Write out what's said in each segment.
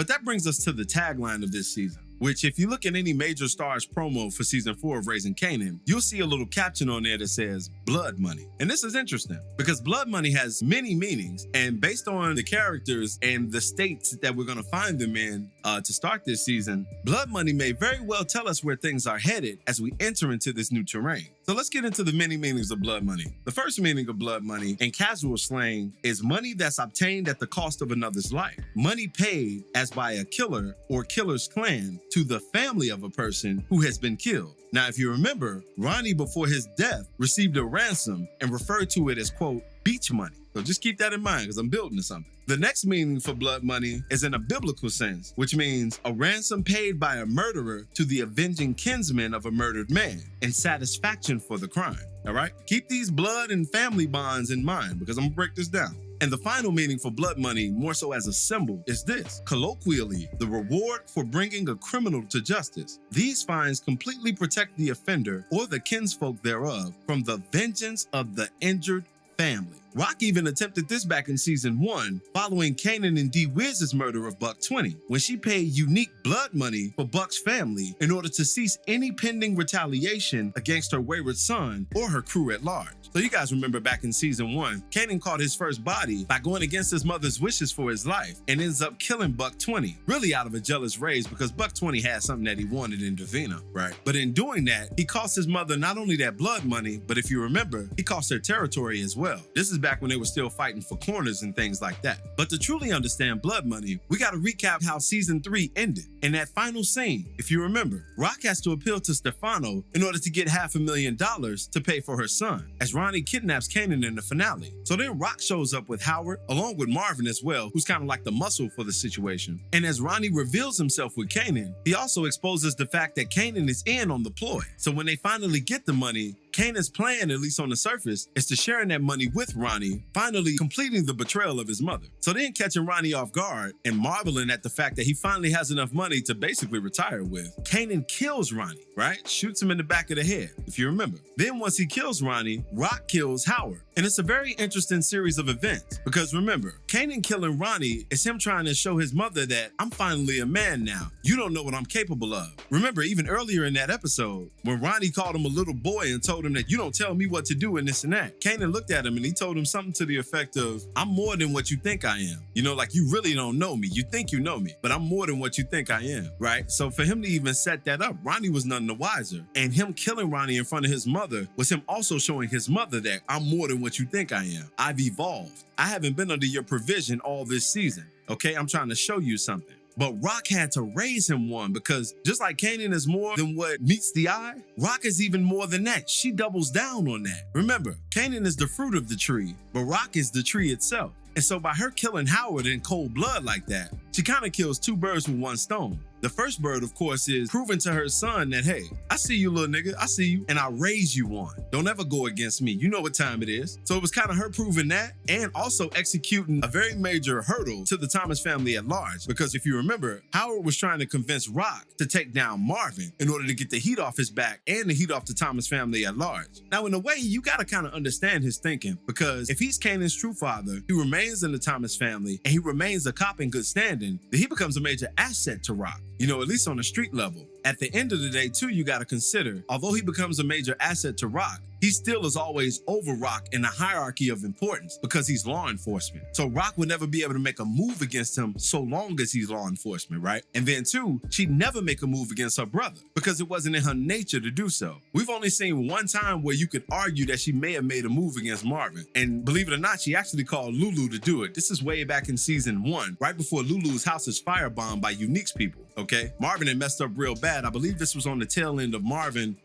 But that brings us to the tagline of this season, which if you look at any major stars promo for season 4 of Raising Kanan, you'll see a little caption on there that says blood money. And this is interesting because blood money has many meanings, and based on the characters and the states that we're going to find them in to start this season, blood money may very well tell us where things are headed as we enter into this new terrain. So let's get into the many meanings of blood money. The first meaning of blood money in casual slang is money that's obtained at the cost of another's life. Money paid as by a killer or killer's clan to the family of a person who has been killed. Now, if you remember, Ronnie before his death received a ransom and referred to it as, quote, beach money. So just keep that in mind because I'm building to something. The next meaning for blood money is in a biblical sense, which means a ransom paid by a murderer to the avenging kinsman of a murdered man in satisfaction for the crime. All right? Keep these blood and family bonds in mind because I'm going to break this down. And the final meaning for blood money, more so as a symbol, is this. Colloquially, the reward for bringing a criminal to justice. These fines completely protect the offender or the kinsfolk thereof from the vengeance of the injured family. Rock even attempted this back in season 1, following Kanan and D Wiz's murder of Buck 20, when she paid unique blood money for Buck's family in order to cease any pending retaliation against her wayward son or her crew at large. So you guys remember back in season 1, Kanan caught his first body by going against his mother's wishes for his life and ends up killing Buck 20, really out of a jealous rage because Buck 20 had something that he wanted in Davina, right? But in doing that, he cost his mother not only that blood money, but if you remember, he cost her territory as well. This is back when they were still fighting for corners and things like that. But to truly understand blood money, we got to recap how season 3 ended. In that final scene, if you remember, Rock has to appeal to Stefano in order to get $500,000 to pay for her son, as Ronnie kidnaps Kanan in the finale. So then Rock shows up with Howard, along with Marvin as well, who's kind of like the muscle for the situation. And as Ronnie reveals himself with Kanan, he also exposes the fact that Kanan is in on the ploy. So when they finally get the money, Kanan's plan, at least on the surface, is to sharing that money with Ronnie, finally completing the betrayal of his mother. So then catching Ronnie off guard and marveling at the fact that he finally has enough money to basically retire with, Kanan kills Ronnie, right? Shoots him in the back of the head, if you remember. Then once he kills Ronnie, Rock kills Howard. And it's a very interesting series of events because remember, Kanan killing Ronnie is him trying to show his mother that I'm finally a man now. You don't know what I'm capable of. Remember, even earlier in that episode, when Ronnie called him a little boy and told him that you don't tell me what to do and this and that, Kanan looked at him and he told him something to the effect of, I'm more than what you think I am. You know, like you really don't know me. You think you know me, but I'm more than what you think I am, right? So for him to even set that up, Ronnie was none the wiser. And him killing Ronnie in front of his mother was him also showing his mother that I'm more than what you think I am. I've evolved. I haven't been under your provision all this season, okay? I'm trying to show you something. But Rock had to raise him one because just like Kanan is more than what meets the eye, Rock is even more than that. She doubles down on that. Remember, Kanan is the fruit of the tree, but Rock is the tree itself. And so by her killing Howard in cold blood like that, she kind of kills two birds with one stone. The first bird, of course, is proving to her son that, hey, I see you, little nigga. I see you, and I raise you one. Don't ever go against me. You know what time it is. So it was kind of her proving that and also executing a very major hurdle to the Thomas family at large. Because if you remember, Howard was trying to convince Rock to take down Marvin in order to get the heat off his back and the heat off the Thomas family at large. Now, in a way, you got to kind of understand his thinking because if he's Kanan's true father, he remains in the Thomas family and he remains a cop in good standing, then he becomes a major asset to Rock. You know, at least on the street level. At the end of the day, too, you got to consider, although he becomes a major asset to Rock, he still is always over Rock in the hierarchy of importance because he's law enforcement. So Rock would never be able to make a move against him so long as he's law enforcement, right? And then, too, she'd never make a move against her brother because it wasn't in her nature to do so. We've only seen one time where you could argue that she may have made a move against Marvin. And believe it or not, she actually called Lulu to do it. This is way back in season 1, right before Lulu's house is firebombed by Unique's people. Okay, Marvin had messed up real bad. I believe this was on the tail end of Marvin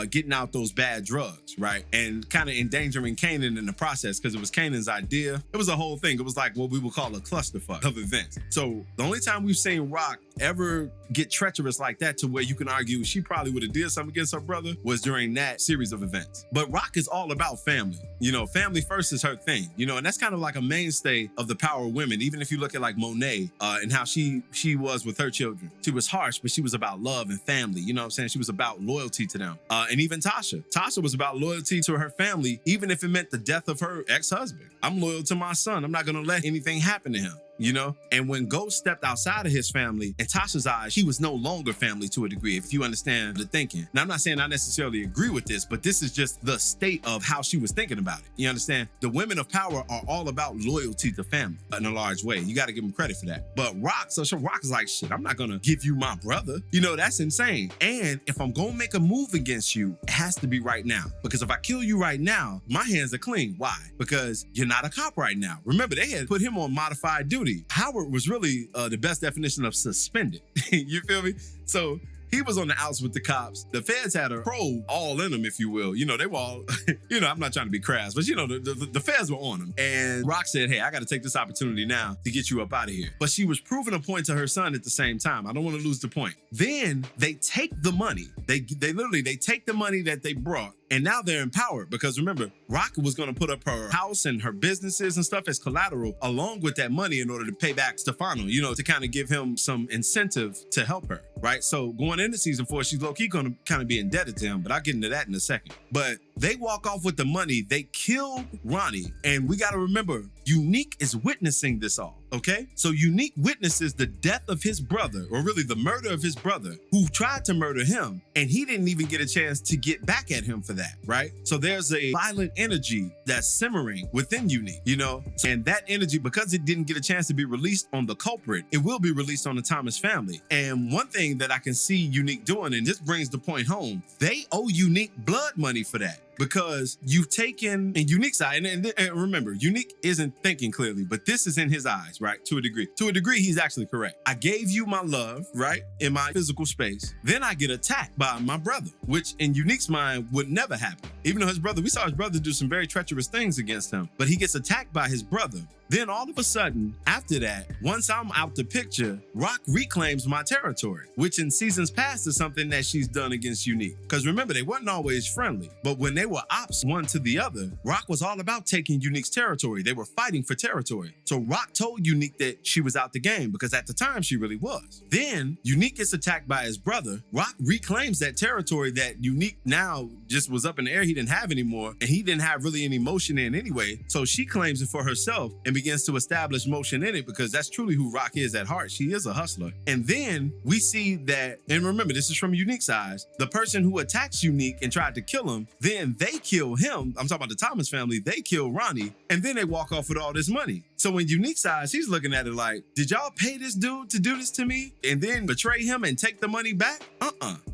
getting out those bad drugs, right? And kind of endangering Kanan in the process because it was Kanan's idea. It was a whole thing. It was like what we would call a clusterfuck of events. So the only time we've seen Rock ever get treacherous like that to where you can argue she probably would have did something against her brother was during that series of events. But Rock is all about family. You know, family first is her thing, you know, and that's kind of like a mainstay of the power of women. Even if you look at like Monet and how she was with her children. She was harsh, but she was about love and family. You know what I'm saying? She was about loyalty to them. And even Tasha. Tasha was about loyalty to her family, even if it meant the death of her ex-husband. I'm loyal to my son. I'm not going to let anything happen to him. you know? And when Ghost stepped outside of his family, in Tasha's eyes, he was no longer family to a degree, if you understand the thinking. Now, I'm not saying I necessarily agree with this, but this is just the state of how she was thinking about it. You understand? The women of power are all about loyalty to family in a large way. You got to give them credit for that. But Rock is like, shit, I'm not going to give you my brother. You know, that's insane. And if I'm going to make a move against you, it has to be right now. Because if I kill you right now, my hands are clean. Why? Because you're not a cop right now. Remember, they had put him on modified duty. Howard was really the best definition of suspended. You feel me? So he was on the outs with the cops. The feds had a probe all in them, if you will. You know, they were all, you know, I'm not trying to be crass, but you know, the feds were on him. And Rock said, hey, I got to take this opportunity now to get you up out of here. But she was proving a point to her son at the same time. I don't want to lose the point. Then they take the money. They literally take the money that they brought. And now they're empowered because remember, Rock was going to put up her house and her businesses and stuff as collateral along with that money in order to pay back Stefano, you know, to kind of give him some incentive to help her, right? So going into season 4, she's low-key going to kind of be indebted to him, but I'll get into that in a second. But they walk off with the money. They killed Ronnie. And we got to remember, Unique is witnessing this all, okay? So Unique witnesses the death of his brother, or really the murder of his brother, who tried to murder him, and he didn't even get a chance to get back at him for that, right? So there's a violent energy that's simmering within Unique, you know? And that energy, because it didn't get a chance to be released on the culprit, it will be released on the Thomas family. And one thing that I can see Unique doing, and this brings the point home, they owe Unique blood money for that. Because you've taken, in Unique's side, and remember, Unique isn't thinking clearly, but this is in his eyes, right? To a degree. To a degree, he's actually correct. I gave you my love, right? In my physical space. Then I get attacked by my brother, which in Unique's mind would never happen. Even though his brother, we saw his brother do some very treacherous things against him, but he gets attacked by his brother. Then all of a sudden, after that, once I'm out the picture, Rock reclaims my territory, which in seasons past is something that she's done against Unique. Because remember, they weren't always friendly, but when they were ops one to the other, Rock was all about taking Unique's territory. They were fighting for territory. So Rock told Unique that she was out the game because at the time she really was. Then Unique gets attacked by his brother. Rock reclaims that territory that Unique now just was up in the air. He didn't have anymore, and he didn't have really any motion in anyway. So she claims it for herself and begins to establish motion in it because that's truly who Rock is at heart. She is a hustler. And then we see that, and remember, this is from Unique's eyes, the person who attacks Unique and tried to kill him, then they kill him. I'm talking about the Thomas family. They kill Ronnie, and then they walk off with all this money. So in Unique's eyes, he's looking at it like, did y'all pay this dude to do this to me and then betray him and take the money back?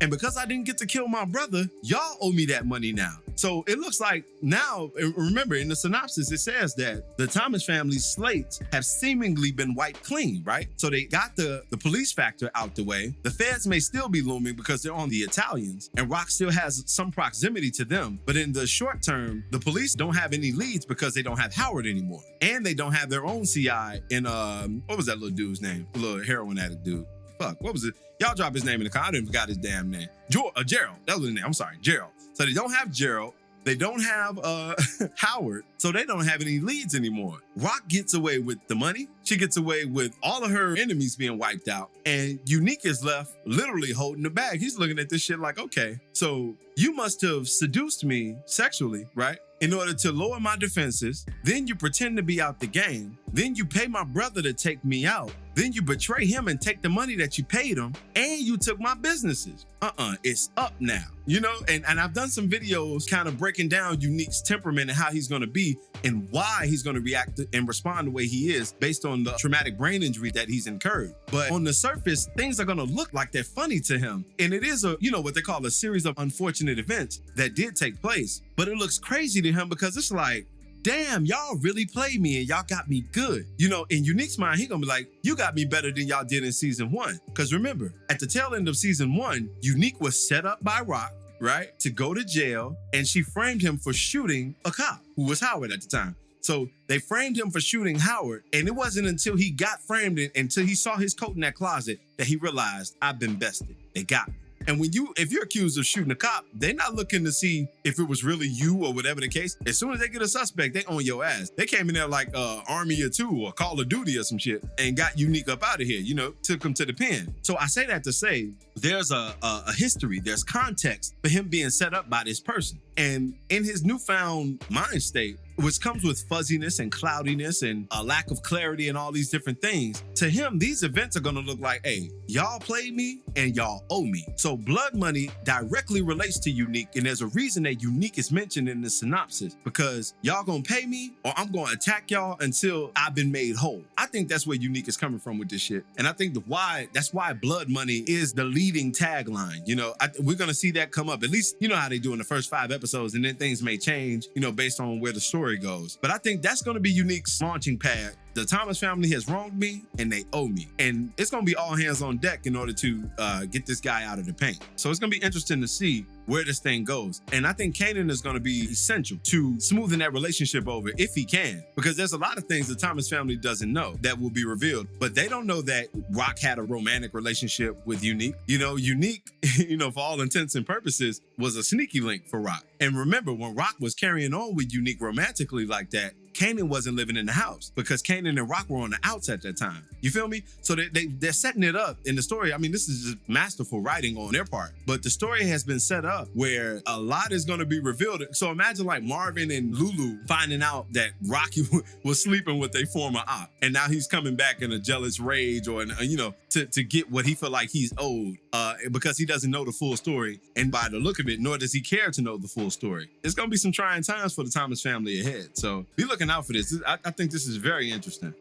And because I didn't get to kill my brother, y'all owe me that money now. So it looks like now, remember in the synopsis, it says that the Thomas family's slates have seemingly been wiped clean, right? So they got the police factor out the way. The feds may still be looming because they're on the Italians, and Rock still has some proximity to them. But in the short term, the police don't have any leads because they don't have Howard anymore. And they don't have their own CI in, what was that little dude's name? The little heroin addict dude. Fuck, what was it? Y'all drop his name in the comment. I didn't forgot his damn name. Gerald. That was his name. I'm sorry, Gerald. So they don't have Gerald. They don't have Howard, so they don't have any leads anymore. Rock gets away with the money. She gets away with all of her enemies being wiped out. And Unique is left literally holding the bag. He's looking at this shit like, okay, so you must have seduced me sexually, right? In order to lower my defenses. Then you pretend to be out the game. Then you pay my brother to take me out. Then you betray him and take the money that you paid him. And you took my businesses. It's up now. You know, and I've done some videos kind of breaking down Unique's temperament and how he's going to be and why he's going to react and respond the way he is based on the traumatic brain injury that he's incurred. But on the surface, things are going to look like they're funny to him. And it is what they call a series of unfortunate events that did take place. But it looks crazy to him because it's like, damn, y'all really played me and y'all got me good. You know, in Unique's mind, he gonna be like, you got me better than y'all did in season 1. Because remember, at the tail end of season 1, Unique was set up by Rock, right, to go to jail, and she framed him for shooting a cop who was Howard at the time. So they framed him for shooting Howard, and it wasn't until he got framed until he saw his coat in that closet that he realized, I've been bested. They got me. And if you're accused of shooting a cop, they're not looking to see if it was really you or whatever the case. As soon as they get a suspect, they own your ass. They came in there like Army or 2 or Call of Duty or some shit and got Unique up out of here, took him to the pen. So I say that to say there's a history, there's context for him being set up by this person. And in his newfound mind state, which comes with fuzziness and cloudiness and a lack of clarity and all these different things, to him, these events are gonna look like, hey, y'all played me and y'all owe me. So blood money directly relates to Unique, and there's a reason that Unique is mentioned in the synopsis, because y'all gonna pay me or I'm gonna attack y'all until I've been made whole. I think that's where Unique is coming from with this shit. And I think that's why blood money is the leading tagline. You know, we're gonna see that come up. At least, you know how they do in the first 5 episodes, and then things may change, you know, based on where the story goes. But I think that's going to be Unique's launching pad. The Thomas family has wronged me and they owe me. And it's going to be all hands on deck in order to get this guy out of the paint. So it's going to be interesting to see where this thing goes. And I think Kanan is going to be essential to smoothing that relationship over if he can, because there's a lot of things the Thomas family doesn't know that will be revealed, but they don't know that Rock had a romantic relationship with Unique. You know, Unique, you know, for all intents and purposes, was a sneaky link for Rock. And remember, when Rock was carrying on with Unique romantically like that, Kanan wasn't living in the house because Kanan and Rock were on the outs at that time. You feel me? So they're setting it up in the story. I mean, this is just masterful writing on their part, but the story has been set up where a lot is going to be revealed. So imagine like Marvin and Lulu finding out that Rocky was sleeping with their former op, and now he's coming back in a jealous rage, or you know, to get what he felt like he's owed, because he doesn't know the full story, and by the look of it, nor does he care to know the full story. It's going to be some trying times for the Thomas family ahead. So be looking out for this. I think this is very interesting.